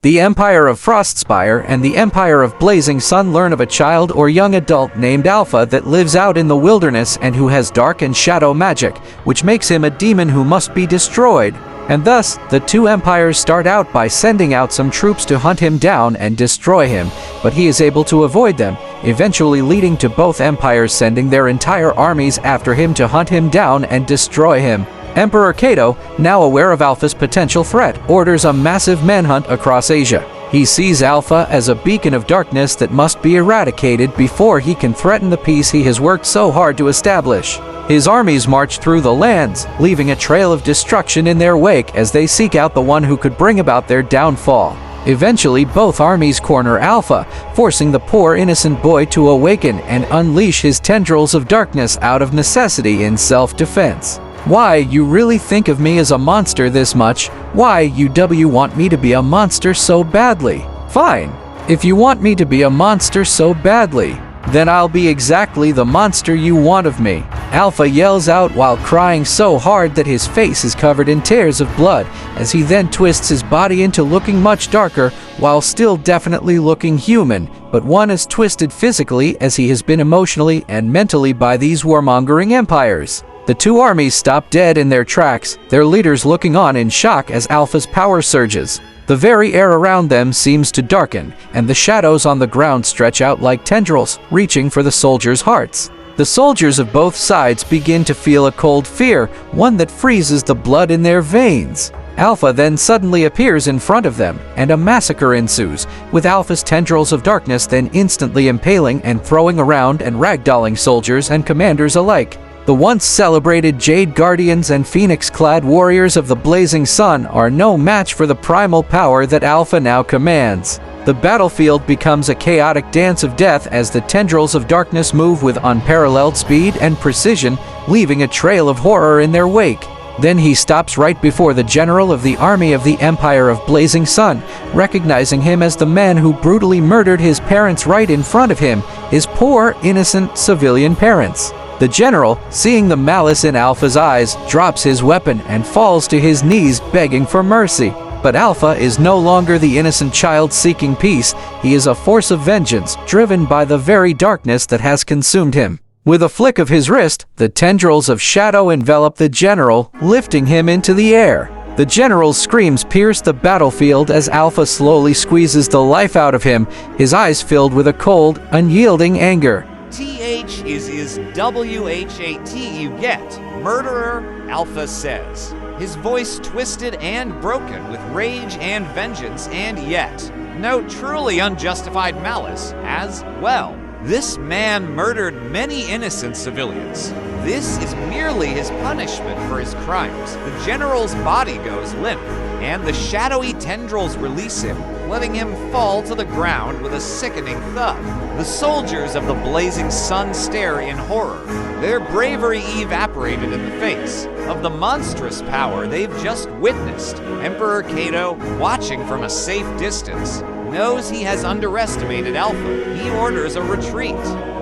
The Empire of Frostspire and the Empire of Blazing Sun learn of a child or young adult named Alpha that lives out in the wilderness and who has dark and shadow magic, which makes him a demon who must be destroyed. And thus, the two empires start out by sending out some troops to hunt him down and destroy him, but he is able to avoid them, eventually leading to both empires sending their entire armies after him to hunt him down and destroy him. Emperor Cato, now aware of Alpha's potential threat, orders a massive manhunt across Asia. He sees Alpha as a beacon of darkness that must be eradicated before he can threaten the peace he has worked so hard to establish. His armies march through the lands, leaving a trail of destruction in their wake as they seek out the one who could bring about their downfall. Eventually, both armies corner Alpha, forcing the poor innocent boy to awaken and unleash his tendrils of darkness out of necessity in self-defense. Why, you really think of me as a monster this much? Why, you want me to be a monster so badly? Fine. If you want me to be a monster so badly, then I'll be exactly the monster you want of me. Alpha yells out while crying so hard that his face is covered in tears of blood, as he then twists his body into looking much darker, while still definitely looking human, but one as twisted physically as he has been emotionally and mentally by these warmongering empires. The two armies stop dead in their tracks, their leaders looking on in shock as Alpha's power surges. The very air around them seems to darken, and the shadows on the ground stretch out like tendrils, reaching for the soldiers' hearts. The soldiers of both sides begin to feel a cold fear, one that freezes the blood in their veins. Alpha then suddenly appears in front of them, and a massacre ensues, with Alpha's tendrils of darkness then instantly impaling and throwing around and ragdolling soldiers and commanders alike. The once celebrated Jade Guardians and Phoenix-clad warriors of the Blazing Sun are no match for the primal power that Alpha now commands. The battlefield becomes a chaotic dance of death as the tendrils of darkness move with unparalleled speed and precision, leaving a trail of horror in their wake. Then he stops right before the general of the army of the Empire of Blazing Sun, recognizing him as the man who brutally murdered his parents right in front of him, his poor, innocent civilian parents. The general, seeing the malice in Alpha's eyes, drops his weapon and falls to his knees begging for mercy. But Alpha is no longer the innocent child seeking peace. He is a force of vengeance, driven by the very darkness that has consumed him. With a flick of his wrist, the tendrils of shadow envelop the general, lifting him into the air. The general's screams pierce the battlefield as Alpha slowly squeezes the life out of him, his eyes filled with a cold, unyielding anger. TH is WHAT you get. Murderer, Alpha says. His voice twisted and broken with rage and vengeance, and yet no truly unjustified malice as well. This man murdered many innocent civilians. This is merely his punishment for his crimes. The general's body goes limp, and the shadowy tendrils release him, letting him fall to the ground with a sickening thud. The soldiers of the Blazing Sun stare in horror, their bravery evaporated in the face of the monstrous power they've just witnessed. Emperor Cato, watching from a safe distance, knows he has underestimated Alpha. He orders a retreat,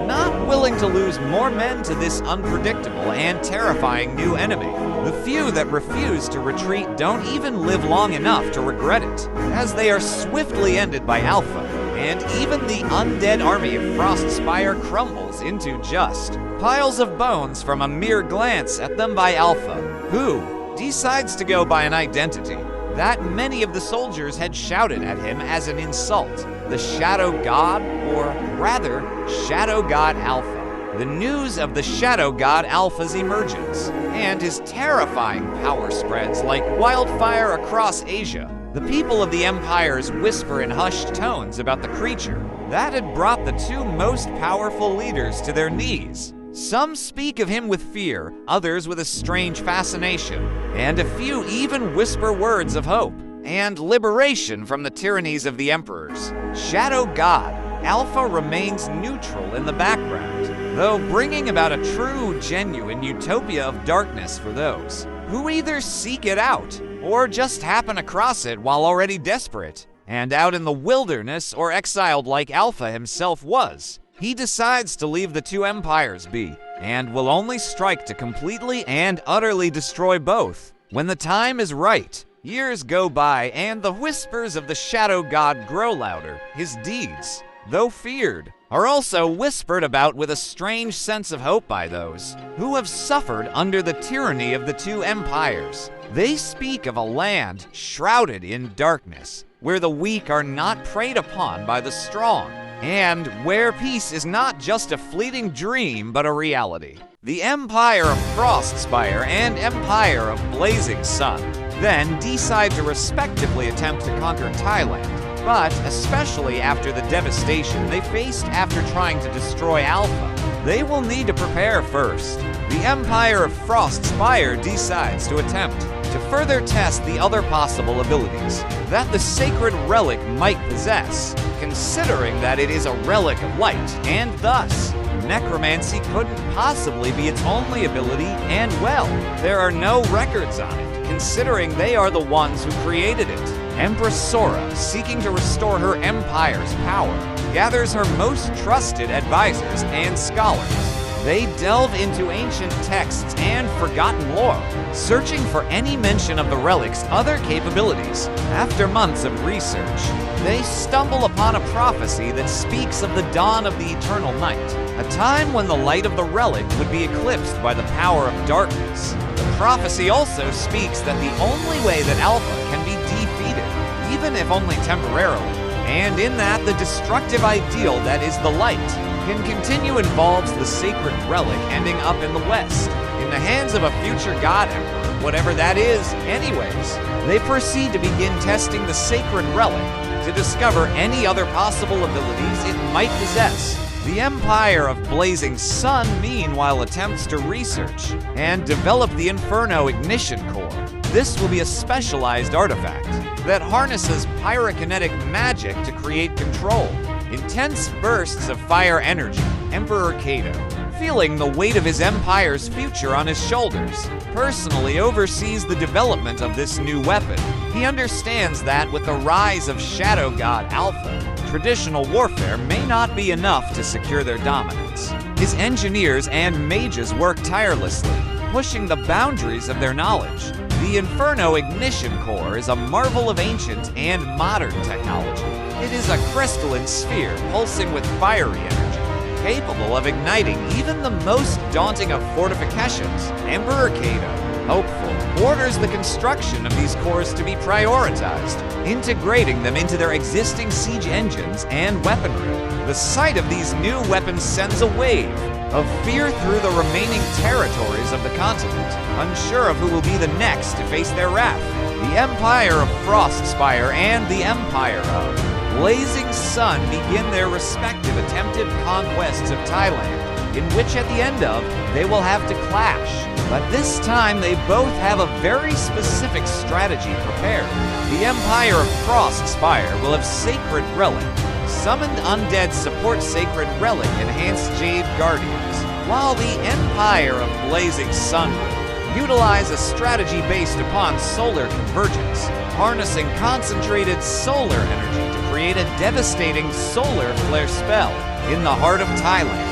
not willing to lose more men to this unpredictable and terrifying new enemy. The few that refuse to retreat don't even live long enough to regret it, as they are swiftly ended by Alpha, and even the undead army of Frostspire crumbles into just piles of bones from a mere glance at them by Alpha, who decides to go by an identity that many of the soldiers had shouted at him as an insult: the Shadow God, or rather, Shadow God Alpha. The news of the Shadow God Alpha's emergence and his terrifying power spreads like wildfire across Asia. The people of the empires whisper in hushed tones about the creature that had brought the two most powerful leaders to their knees. Some speak of him with fear, others with a strange fascination, and a few even whisper words of hope and liberation from the tyrannies of the emperors. Shadow God Alpha remains neutral in the background, though bringing about a true, genuine utopia of darkness for those who either seek it out or just happen across it while already desperate and out in the wilderness or exiled like Alpha himself was. He decides to leave the two empires be, and will only strike to completely and utterly destroy both when the time is right. Years go by, and the whispers of the Shadow God grow louder. His deeds, though feared, are also whispered about with a strange sense of hope by those who have suffered under the tyranny of the two empires. They speak of a land shrouded in darkness, where the weak are not preyed upon by the strong, and where peace is not just a fleeting dream but a reality. The Empire of Frostspire and Empire of Blazing Sun then decide to respectively attempt to conquer Thailand, but especially after the devastation they faced after trying to destroy Alpha, they will need to prepare first. The Empire of Frostspire decides to attempt to further test the other possible abilities that the sacred relic might possess, considering that it is a relic of light, and thus, necromancy couldn't possibly be its only ability, and well, there are no records on it, considering they are the ones who created it. Empress Sora, seeking to restore her empire's power, gathers her most trusted advisors and scholars. They delve into ancient texts and forgotten lore, searching for any mention of the relic's other capabilities. After months of research, they stumble upon a prophecy that speaks of the dawn of the eternal night, a time when the light of the relic would be eclipsed by the power of darkness. The prophecy also speaks that the only way that Alpha can be defeated, even if only temporarily, and in that the destructive ideal that is the light can continue, involves the sacred relic ending up in the west, in the hands of a future god emperor, whatever that is. Anyways, they proceed to begin testing the sacred relic to discover any other possible abilities it might possess. The Empire of Blazing Sun, meanwhile, attempts to research and develop the Inferno Ignition Core. This will be a specialized artifact that harnesses pyrokinetic magic to create control. Intense bursts of fire energy. Emperor Cato, feeling the weight of his empire's future on his shoulders, personally oversees the development of this new weapon. He understands that with the rise of Shadow God Alpha, traditional warfare may not be enough to secure their dominance. His engineers and mages work tirelessly, pushing the boundaries of their knowledge. The Inferno Ignition Core is a marvel of ancient and modern technology. It is a crystalline sphere pulsing with fiery energy, capable of igniting even the most daunting of fortifications. Emperor Cato, hopeful, orders the construction of these cores to be prioritized, integrating them into their existing siege engines and weaponry. The sight of these new weapons sends a wave of fear through the remaining territories of the continent, unsure of who will be the next to face their wrath. The Empire of Frostspire and the Empire of Blazing Sun begin their respective attempted conquests of Thailand, in which at the end of, they will have to clash. But this time they both have a very specific strategy prepared. The Empire of Frostspire will have Sacred Relic, summoned undead support Sacred Relic enhanced Jade Guardians, while the Empire of Blazing Sun will utilize a strategy based upon solar convergence, harnessing concentrated solar energy to create a devastating solar flare spell in the heart of Thailand.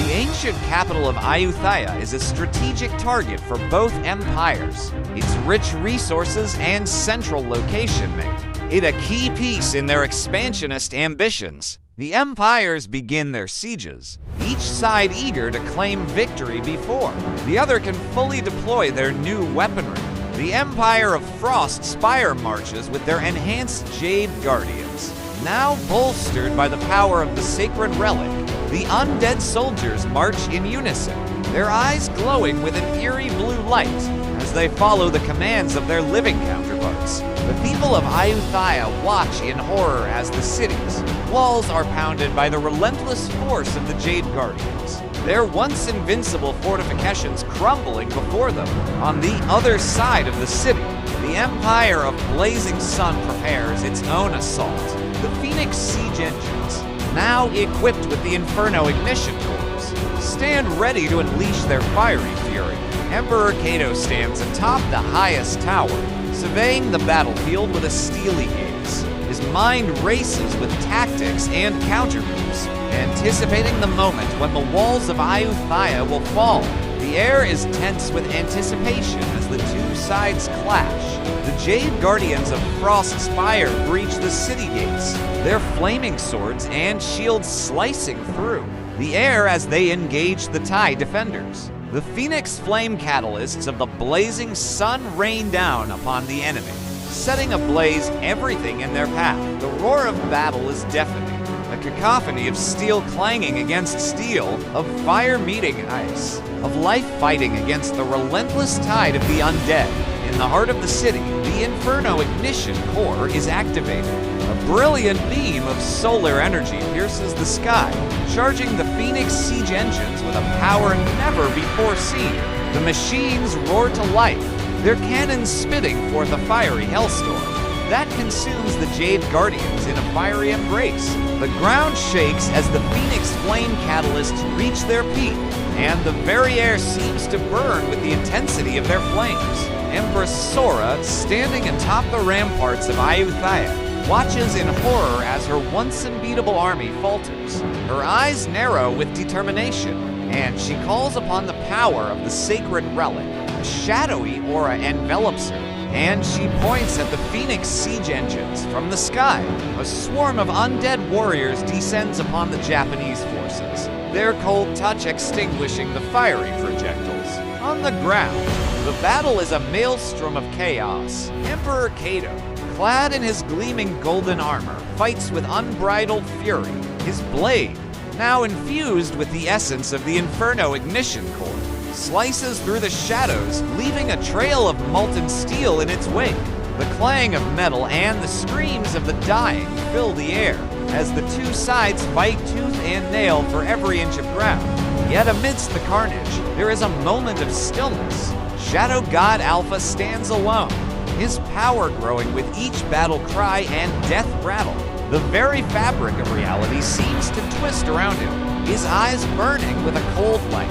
The ancient capital of Ayutthaya is a strategic target for both empires. Its rich resources and central location make it a key piece in their expansionist ambitions. The empires begin their sieges, each side eager to claim victory before the other can fully deploy their new weaponry. The Empire of Frostspire marches with their enhanced Jade Guardians, now bolstered by the power of the Sacred Relic. The undead soldiers march in unison, their eyes glowing with an eerie blue light as they follow the commands of their living counterparts. The people of Ayutthaya watch in horror as the city's walls are pounded by the relentless force of the Jade Guardians, their once invincible fortifications crumbling before them. On the other side of the city, the Empire of Blazing Sun prepares its own assault. The Phoenix siege engines, now equipped with the Inferno Ignition Cores, stand ready to unleash their fiery fury. Emperor Cato stands atop the highest tower, surveying the battlefield with a steely gaze. His mind races with tactics and countermoves, anticipating the moment when the walls of Ayutthaya will fall. The air is tense with anticipation as the two sides clash. The Jade Guardians of Frost Spire breach the city gates, their flaming swords and shields slicing through the air as they engage the TIE defenders. The Phoenix Flame Catalysts of the Blazing Sun rain down upon the enemy, setting ablaze everything in their path. The roar of battle is deafening, a cacophony of steel clanging against steel, of fire meeting ice, of life fighting against the relentless tide of the undead. In the heart of the city, the Inferno Ignition Core is activated. A brilliant beam of solar energy pierces the sky, charging the Phoenix siege engines with a power never before seen. The machines roar to life, their cannons spitting forth a fiery hellstorm that consumes the Jade Guardians in a fiery embrace. The ground shakes as the Phoenix Flame Catalysts reach their peak, and the very air seems to burn with the intensity of their flames. Empress Sora, standing atop the ramparts of Ayutthaya, watches in horror as her once unbeatable army falters. Her eyes narrow with determination, and she calls upon the power of the sacred relic. A shadowy aura envelops her, and she points at the Phoenix siege engines from the sky. A swarm of undead warriors descends upon the Japanese forces, their cold touch extinguishing the fiery projectiles. On the ground, the battle is a maelstrom of chaos. Emperor Cato, clad in his gleaming golden armor, fights with unbridled fury, his blade, now infused with the essence of the Inferno Ignition Core, slices through the shadows, leaving a trail of molten steel in its wake. The clang of metal and the screams of the dying fill the air as the two sides fight tooth and nail for every inch of ground. Yet amidst the carnage, there is a moment of stillness. Shadow God Alpha stands alone, his power growing with each battle cry and death rattle. The very fabric of reality seems to twist around him, his eyes burning with a cold light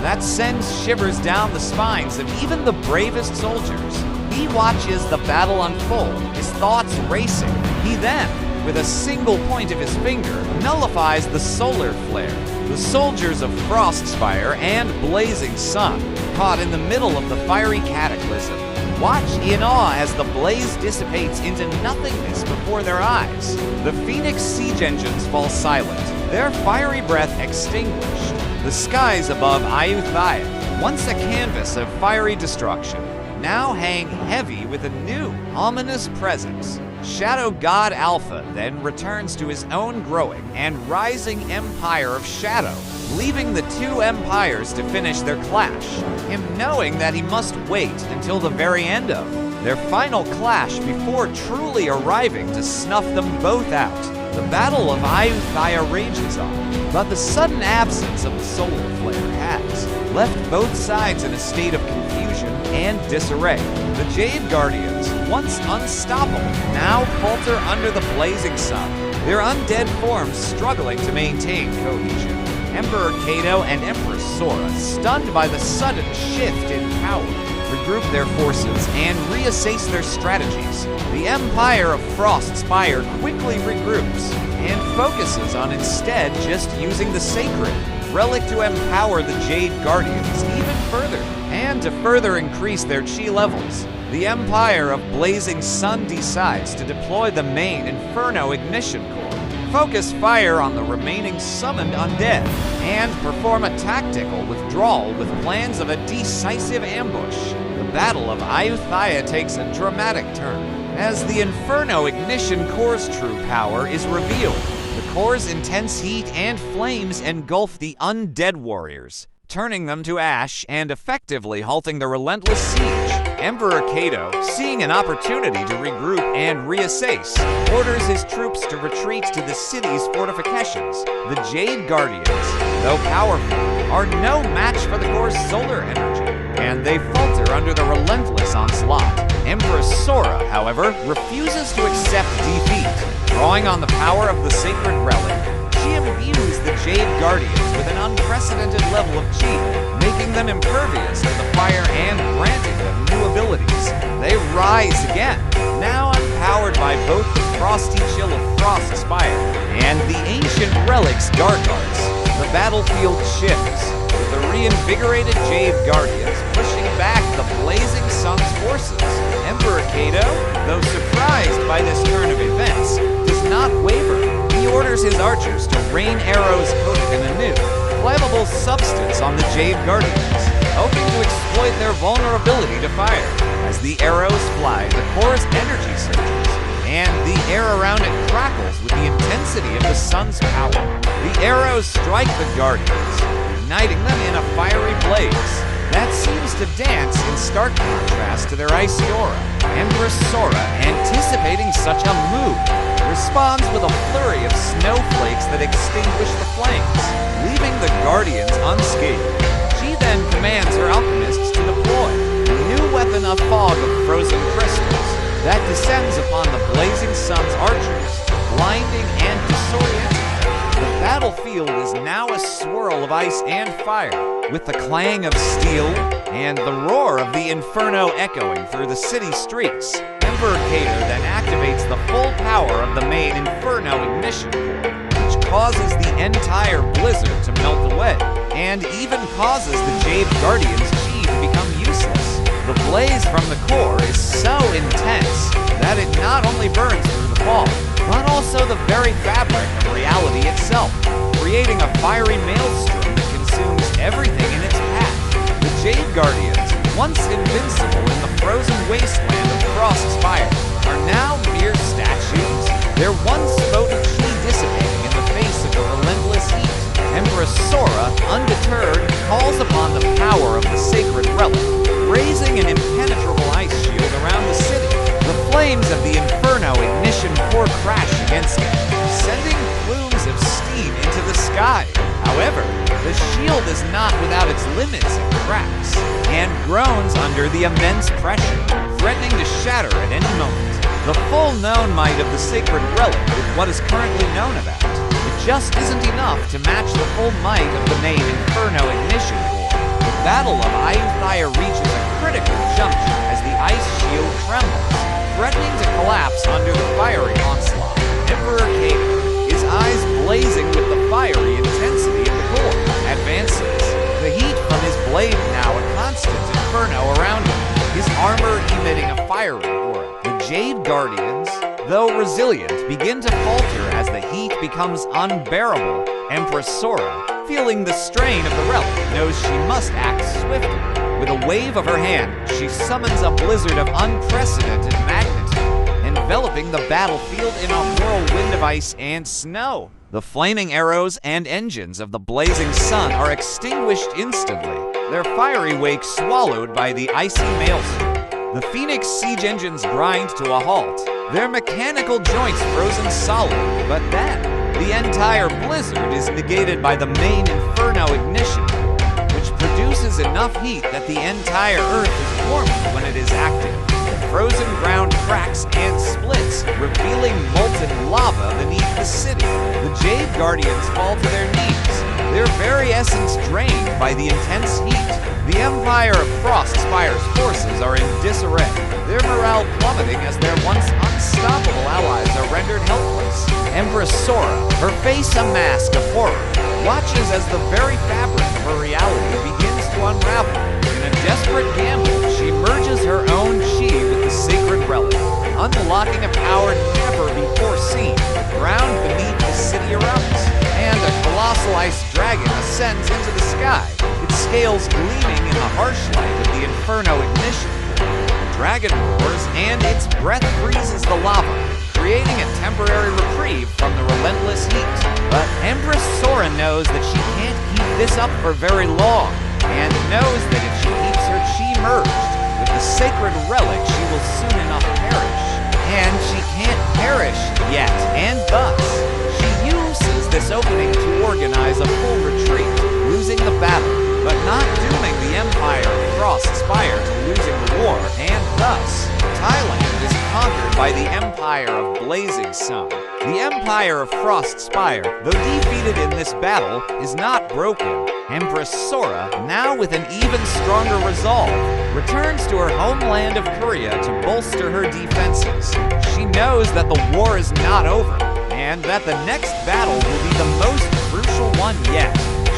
that sends shivers down the spines of even the bravest soldiers. He watches the battle unfold, his thoughts racing. He then, with a single point of his finger, nullifies the solar flare. The soldiers of Frostspire and Blazing Sun, caught in the middle of the fiery cataclysm, watch in awe as the blaze dissipates into nothingness before their eyes. The Phoenix siege engines fall silent, their fiery breath extinguished. The skies above Ayutthaya, once a canvas of fiery destruction, now hang heavy with a new, ominous presence. Shadow God Alpha then returns to his own growing and rising empire of shadow, leaving the two empires to finish their clash, him knowing that he must wait until the very end of their final clash before truly arriving to snuff them both out. The Battle of Ayutthaya rages on, but the sudden absence of the solar flare has left both sides in a state of confusion and disarray. The Jade Guardians, once unstoppable, now falter under the blazing sun, their undead forms struggling to maintain cohesion. Emperor Cato and Empress Sora, stunned by the sudden shift in power, regroup their forces and reassess their strategies. The Empire of Frostspire quickly regroups and focuses on instead just using the sacred relic to empower the Jade Guardians even further, and to further increase their chi levels. The Empire of Blazing Sun decides to deploy the main Inferno Ignition Core, focus fire on the remaining summoned undead, and perform a tactical withdrawal with plans of a decisive ambush. The Battle of Ayutthaya takes a dramatic turn as the Inferno Ignition Core's true power is revealed. The core's intense heat and flames engulf the undead warriors, turning them to ash and effectively halting the relentless siege. Emperor Cato, seeing an opportunity to regroup and reassess, orders his troops to retreat to the city's fortifications. The Jade Guardians, though powerful, are no match for the core's solar energy, and they falter under the relentless onslaught. Empress Sora, however, refuses to accept defeat. Drawing on the power of the sacred relic, she imbues the Jade Guardians with an unprecedented level of chi, making them impervious to the fire and granting them new abilities. They rise again, now empowered by both the frosty chill of Frostspire and the ancient relic's dark arts. The battlefield shifts, with the reinvigorated Jade Guardians pushing back the Blazing Sun's forces. Emperor Cato, though surprised by this turn of events, does not waver. He orders his archers to rain arrows coated in a new, flammable substance on the Jade Guardians, hoping to exploit their vulnerability to fire. As the arrows fly, the core's energy surges, and the air around it crackles with the intensity of the sun's power. The arrows strike the Guardians, igniting them in a fiery blaze that seems to dance in stark contrast to their icy aura. Empress Sora, anticipating such a move, responds with a flurry of snowflakes that extinguish the flames, leaving the Guardians unscathed. She then commands her alchemists to deploy a new weapon, a fog of frozen crystals that descends upon the Blazing Sun's archers, blinding and disorienting. The battlefield is now a swirl of ice and fire, with the clang of steel and the roar of the Inferno echoing through the city streets. Emperor Cato then activates the full power of the main Inferno ignition core, which causes the entire blizzard to melt away, and even causes the Jade Guardian's chi to become useless. The blaze from the core is so intense that it not only burns through the fall, but also the very fabric of reality itself, creating a fiery maelstrom that consumes everything in its path. The Jade Guardians, once invincible in the frozen wasteland of Frostspire, are now mere statues, their once potent chi dissipating in the face of the relentless heat. Empress Sora, undeterred, calls upon the power of the sacred relic, raising an impenetrable ice shield around the city. The flames of the Inferno ignition core crash against it, sending plumes of steam into the sky. However, the shield is not without its limits and cracks, and groans under the immense pressure, threatening to shatter at any moment. The full known might of the sacred relic with what is currently known about it just isn't enough to match the full might of the main Inferno ignition core. The Battle of Aiuthia reaches a critical junction as the ice shield trembles, threatening to collapse under the fiery onslaught. Emperor Cato, his eyes blazing with the fiery intensity of the core, advances, the heat from his blade now a constant inferno around him, his armor emitting a fiery aura. The Jade Guardians, though resilient, begin to falter as the heat becomes unbearable. Empress Sora, feeling the strain of the relic, knows she must act swiftly. With a wave of her hand, she summons a blizzard of unprecedented magnitude, enveloping the battlefield in a whirlwind of ice and snow. The flaming arrows and engines of the Blazing Sun are extinguished instantly, their fiery wake swallowed by the icy maelstrom. The Phoenix siege engines grind to a halt, their mechanical joints frozen solid, but then the entire blizzard is negated by the main Inferno ignition core, which produces enough heat that the entire Earth is warmed when it is active. The frozen ground cracks and splits, revealing molten lava beneath the city. The Jade Guardians fall to their knees, their very essence drained by the intense heat. The Empire of Frostspire's forces are in disarray, their morale plummeting as their once unstoppable allies are rendered helpless. Empress Sora, her face a mask of horror, watches as the very fabric of her reality begins to unravel. In a desperate gamble, she merges her own chi with the sacred relic, unlocking a power never before seen. The ground beneath the city erupts, and a colossal ice dragon ascends into the sky, its scales gleaming in the harsh light of the Inferno ignition core. The dragon roars, and its breath freezes the lava, creating a temporary reprieve from the relentless heat. But Empress Sora knows that she can't keep this up for very long, and knows that if she keeps her chi merged with the sacred relic, she will soon enough perish. And she can't perish yet, and thus, she uses this opening to organize a full retreat, losing the battle, but not dooming the Empire of Frostspire to losing the war, and thus, Thailand is conquered by the Empire of Blazing Sun. The Empire of Frostspire, though defeated in this battle, is not broken. Empress Sora, now with an even stronger resolve, returns to her homeland of Korea to bolster her defenses. She knows that the war is not over, and that the next battle will be the most crucial one yet.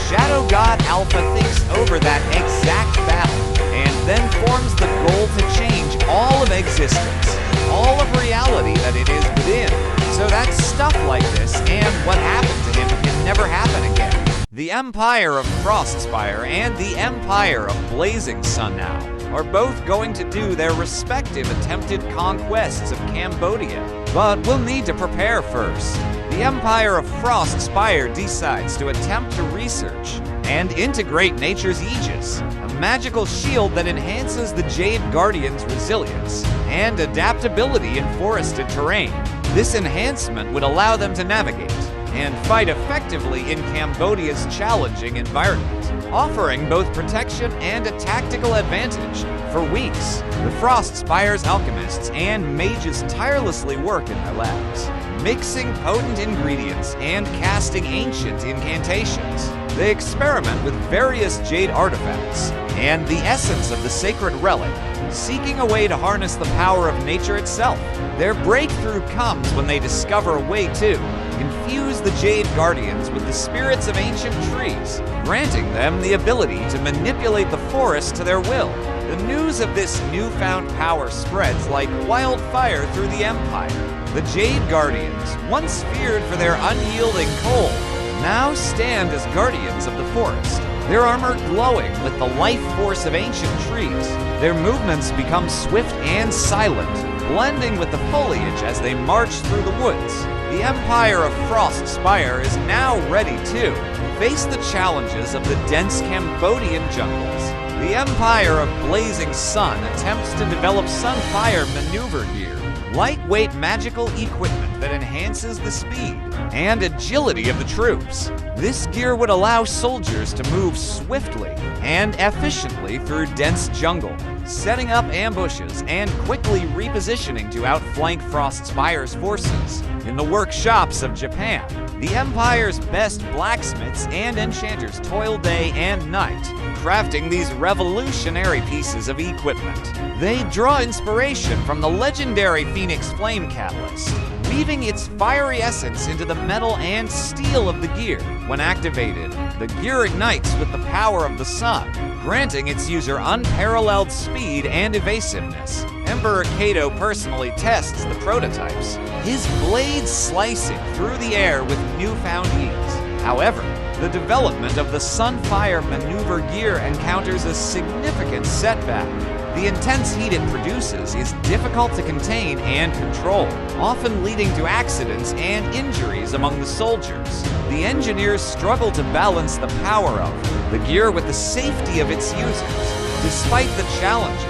Shadow God Alpha thinks over that exact battle, and then forms the goal to change all of existence, all of reality that it is within, so that stuff like this and what happened to him can never happen again. The Empire of Frostspire and the Empire of Blazing Sun now are both going to do their respective attempted conquests of Cambodia, but we'll need to prepare first. The Empire of Frostspire decides to attempt to research and integrate Nature's Aegis, a magical shield that enhances the Jade Guardian's resilience and adaptability in forested terrain. This enhancement would allow them to navigate and fight effectively in Cambodia's challenging environment, offering both protection and a tactical advantage. For weeks, the Frostspire's alchemists and mages tirelessly work in their labs, mixing potent ingredients and casting ancient incantations. They experiment with various jade artifacts and the essence of the sacred relic, seeking a way to harness the power of nature itself. Their breakthrough comes when they discover a way to infuse the Jade Guardians with the spirits of ancient trees, granting them the ability to manipulate the forest to their will. The news of this newfound power spreads like wildfire through the Empire. The Jade Guardians, once feared for their unyielding cold, now stand as guardians of the forest, their armor glowing with the life force of ancient trees. Their movements become swift and silent, blending with the foliage as they march through the woods. The Empire of Frostspire is now ready to face the challenges of the dense Cambodian jungles. The Empire of Blazing Sun attempts to develop Sunfire maneuver gear, lightweight magical equipment that enhances the speed and agility of the troops. This gear would allow soldiers to move swiftly and efficiently through dense jungle, setting up ambushes and quickly repositioning to outflank Frostspire's forces. In the workshops of Japan, the Empire's best blacksmiths and enchanters toil day and night, crafting these revolutionary pieces of equipment. They draw inspiration from the legendary Phoenix Flame Catalyst, weaving its fiery essence into the metal and steel of the gear. When activated, the gear ignites with the power of the sun, granting its user unparalleled speed and evasiveness. Emperor Cato personally tests the prototypes, his blades slicing through the air with newfound ease. However, the development of the Sunfire maneuver gear encounters a significant setback. The intense heat it produces is difficult to contain and control, often leading to accidents and injuries among the soldiers. The engineers struggle to balance the power of the gear with the safety of its users. Despite the challenges,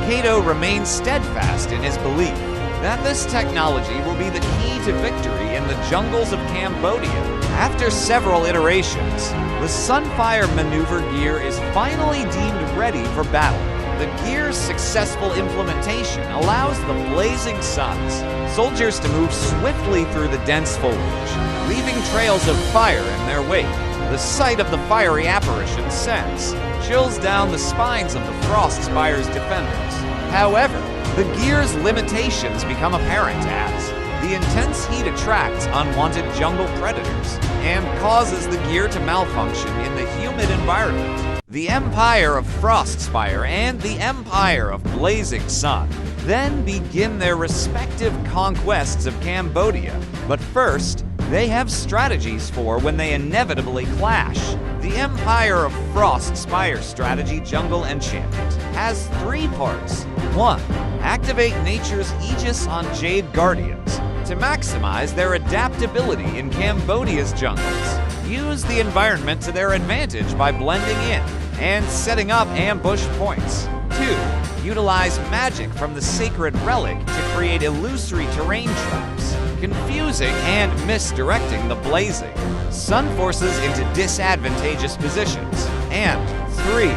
Cato remains steadfast in his belief that this technology will be the key to victory in the jungles of Cambodia. After several iterations, the Sunfire maneuver gear is finally deemed ready for battle. The gear's successful implementation allows the Blazing Suns soldiers to move swiftly through the dense foliage, leaving trails of fire in their wake. The sight of the fiery apparition sends chills down the spines of the Frostspire's defenders. However, the gear's limitations become apparent as the intense heat attracts unwanted jungle predators and causes the gear to malfunction in the humid environment. The Empire of Frostspire and the Empire of Blazing Sun then begin their respective conquests of Cambodia. But first, they have strategies for when they inevitably clash. The Empire of Frostspire strategy jungle enchantment has 3 parts. 1. Activate Nature's Aegis on Jade Guardians to maximize their adaptability in Cambodia's jungles. Use the environment to their advantage by blending in and setting up ambush points. 2. Utilize magic from the sacred relic to create illusory terrain traps, confusing and misdirecting the blazing sun forces into disadvantageous positions. And 3.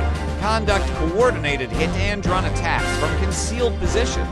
Conduct coordinated hit-and-run attacks from concealed positions,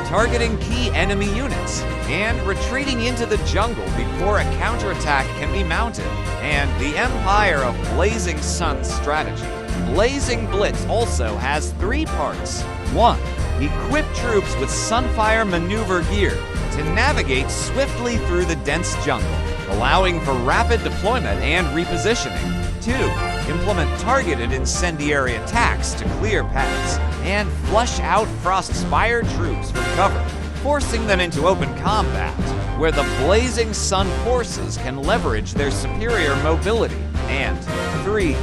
targeting key enemy units, and retreating into the jungle before a counterattack can be mounted. And the Empire of Blazing Sun strategy. Blazing Blitz also has 3 parts. 1. Equip troops with Sunfire maneuver gear to navigate swiftly through the dense jungle, allowing for rapid deployment and repositioning. too. Implement targeted incendiary attacks to clear paths, and flush out Frostspire troops from cover, forcing them into open combat, where the Blazing Sun forces can leverage their superior mobility. And 3.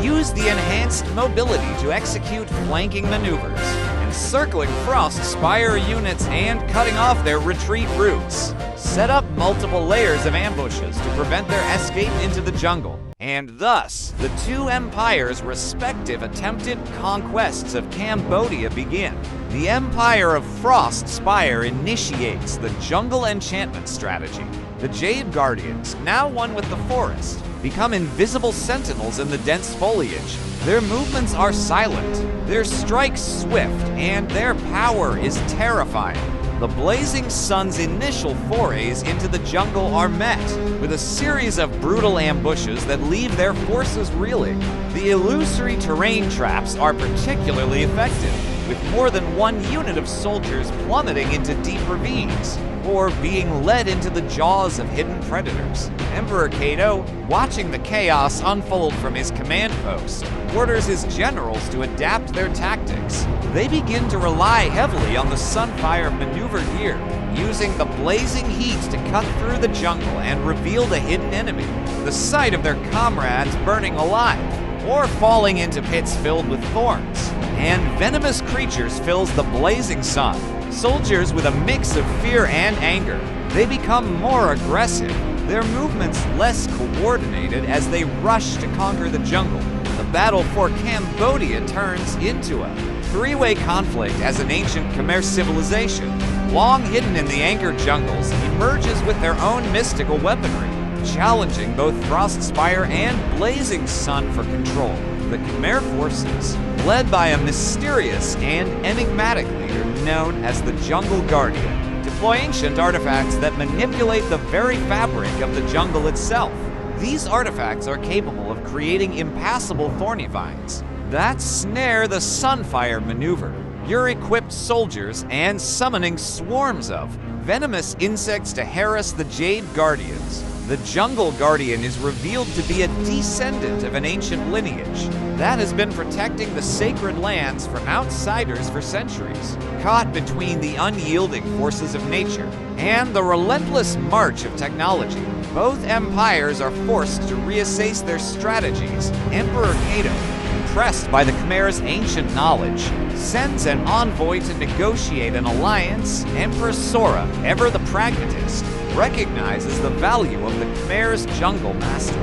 Use the enhanced mobility to execute flanking maneuvers, encircling Frostspire units and cutting off their retreat routes. Set up multiple layers of ambushes to prevent their escape into the jungle. And thus, the two empires' respective attempted conquests of Cambodia begin. The Empire of Frostspire initiates the jungle enchantment strategy. The Jade Guardians, now one with the forest, become invisible sentinels in the dense foliage. Their movements are silent, their strikes swift, and their power is terrifying. The Blazing Sun's initial forays into the jungle are met with a series of brutal ambushes that leave their forces reeling. The illusory terrain traps are particularly effective, with more than one unit of soldiers plummeting into deep ravines or being led into the jaws of hidden predators. Emperor Cato, watching the chaos unfold from his command post, orders his generals to adapt their tactics. They begin to rely heavily on the Sunfire maneuver gear, using the blazing heat to cut through the jungle and reveal the hidden enemy. The sight of their comrades burning alive or falling into pits filled with thorns and venomous creatures fills the Blazing Sun. Soldiers with a mix of fear and anger, they become more aggressive, their movements less coordinated as they rush to conquer the jungle. The battle for Cambodia turns into a three-way conflict as an ancient Khmer civilization, long hidden in the anchored jungles, emerges with their own mystical weaponry, challenging both Frostspire and Blazing Sun for control. The Khmer forces, led by a mysterious and enigmatic leader known as the Jungle Guardian, deploy ancient artifacts that manipulate the very fabric of the jungle itself. These artifacts are capable of creating impassable thorny vines that snare the Sunfire maneuver, gear-equipped soldiers, and summoning swarms of venomous insects to harass the Jade Guardians. The Jungle Guardian is revealed to be a descendant of an ancient lineage that has been protecting the sacred lands from outsiders for centuries. Caught between the unyielding forces of nature and the relentless march of technology, both empires are forced to reassess their strategies. Emperor Cato, impressed by the Khmer's ancient knowledge, sends an envoy to negotiate an alliance. Empress Sora, ever the pragmatist, recognizes the value of the Khmer's jungle master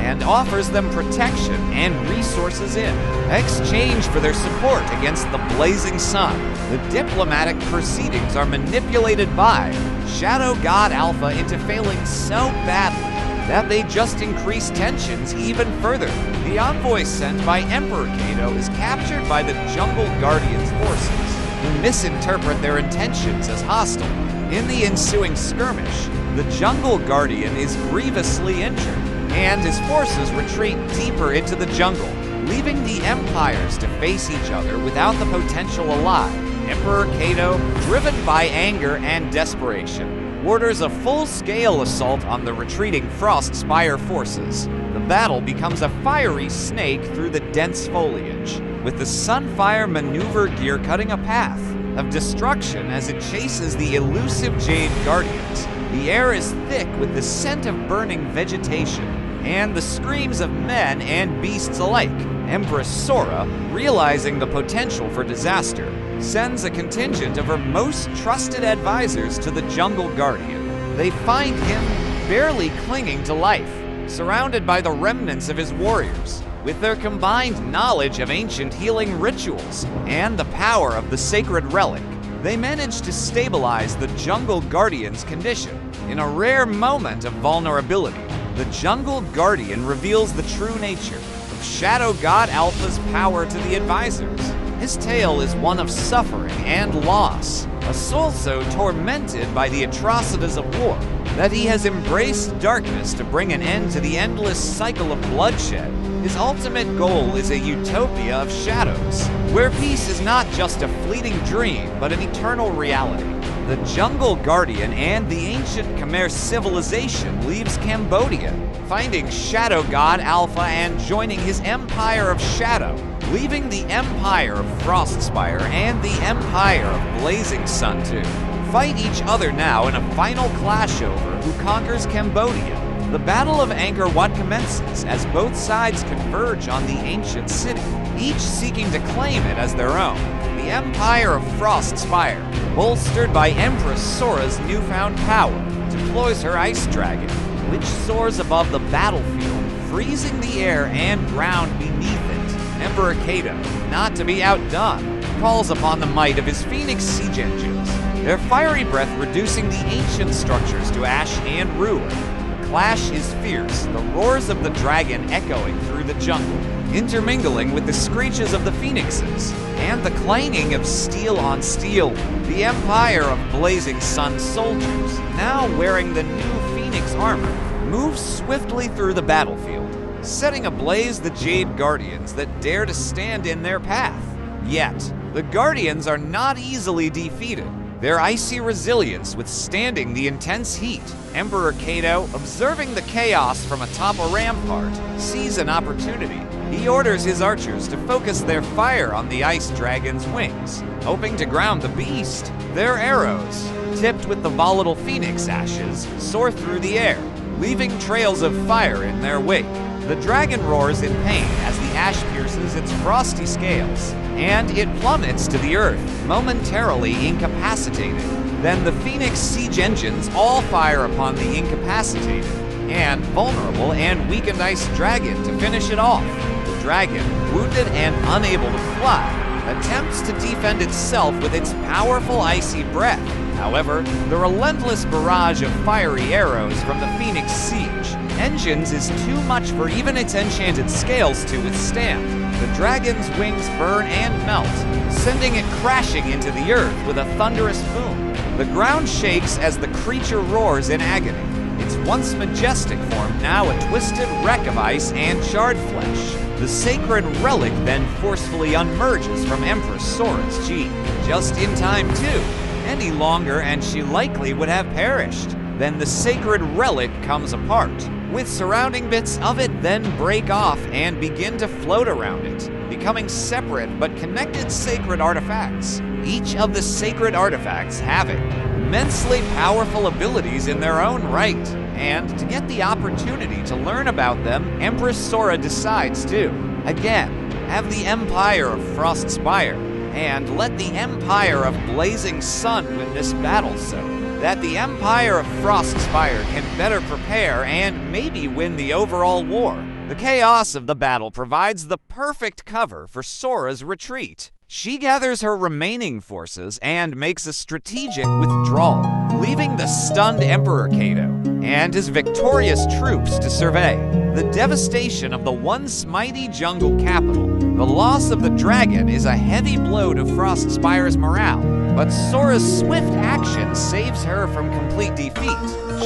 and offers them protection and resources in exchange for their support against the Blazing Sun. The diplomatic proceedings are manipulated by Shadow God Alpha into failing so badly that they just increase tensions even further. The envoy sent by Emperor Cato is captured by the Jungle Guardians' forces, who misinterpret their intentions as hostile. In the ensuing skirmish, the Jungle Guardian is grievously injured, and his forces retreat deeper into the jungle, leaving the empires to face each other without the potential ally. Emperor Cato, driven by anger and desperation, orders a full-scale assault on the retreating Frostspire forces. The battle becomes a fiery snake through the dense foliage, with the Sunfire maneuver gear cutting a path of destruction as it chases the elusive Jade Guardians. The air is thick with the scent of burning vegetation and the screams of men and beasts alike. Empress Sora, realizing the potential for disaster, sends a contingent of her most trusted advisors to the Jungle Guardian. They find him barely clinging to life, surrounded by the remnants of his warriors. With their combined knowledge of ancient healing rituals and the power of the sacred relic, they manage to stabilize the Jungle Guardian's condition. In a rare moment of vulnerability, the Jungle Guardian reveals the true nature of Shadow God Alpha's power to the advisors. His tale is one of suffering and loss, a soul so tormented by the atrocities of war that he has embraced darkness to bring an end to the endless cycle of bloodshed. His ultimate goal is a utopia of shadows, where peace is not just a fleeting dream, but an eternal reality. The Jungle Guardian and the ancient Khmer civilization leaves Cambodia, finding Shadow God Alpha and joining his Empire of Shadow, leaving the Empire of Frostspire and the Empire of Blazing Sun to fight each other now in a final clash over who conquers Cambodia. The Battle of Angkor Wat commences as both sides converge on the ancient city, each seeking to claim it as their own. The Empire of Frostspire, bolstered by Empress Sora's newfound power, deploys her ice dragon, which soars above the battlefield, freezing the air and ground beneath it. Emperor Kato, not to be outdone, calls upon the might of his Phoenix siege engines, their fiery breath reducing the ancient structures to ash and ruin. The clash is fierce, the roars of the dragon echoing through the jungle, intermingling with the screeches of the phoenixes and the clanging of steel on steel. The Empire of Blazing Sun soldiers, now wearing the new Phoenix armor, move swiftly through the battlefield, setting ablaze the Jade Guardians that dare to stand in their path. Yet, the Guardians are not easily defeated, their icy resilience withstanding the intense heat. Emperor Kato, observing the chaos from atop a rampart, sees an opportunity. He orders his archers to focus their fire on the ice dragon's wings, hoping to ground the beast. Their arrows, tipped with the volatile phoenix ashes, soar through the air, leaving trails of fire in their wake. The dragon roars in pain as the ash pierces its frosty scales, and it plummets to the earth, momentarily incapacitated. Then the Phoenix siege engines all fire upon the incapacitated and vulnerable and weakened ice dragon to finish it off. The dragon, wounded and unable to fly, attempts to defend itself with its powerful icy breath. However, the relentless barrage of fiery arrows from the Phoenix siege engines is too much for even its enchanted scales to withstand. The dragon's wings burn and melt, sending it crashing into the earth with a thunderous boom. The ground shakes as the creature roars in agony, its once majestic form now a twisted wreck of ice and charred flesh. The sacred relic then forcefully unmerges from Empress Sora's chi, just in time too. Any longer and she likely would have perished. Then the sacred relic comes apart, with surrounding bits of it then break off and begin to float around it, becoming separate but connected sacred artifacts. Each of the sacred artifacts having immensely powerful abilities in their own right, and to get the opportunity to learn about them, Empress Sora decides to, again, have the Empire of Frostspire, and let the Empire of Blazing Sun win this battle so that the Empire of Frostspire can better prepare and maybe win the overall war. The chaos of the battle provides the perfect cover for Sora's retreat. She gathers her remaining forces and makes a strategic withdrawal, leaving the stunned Emperor Kato and his victorious troops to survey the devastation of the once mighty jungle capital. The loss of the dragon is a heavy blow to Frostspire's morale, but Sora's swift action saves her from complete defeat.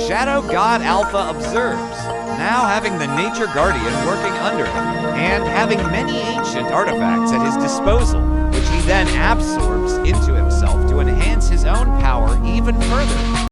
Shadow God Alpha observes, now having the Nature Guardian working under him, and having many ancient artifacts at his disposal, which he then absorbs into himself to enhance his own power even further.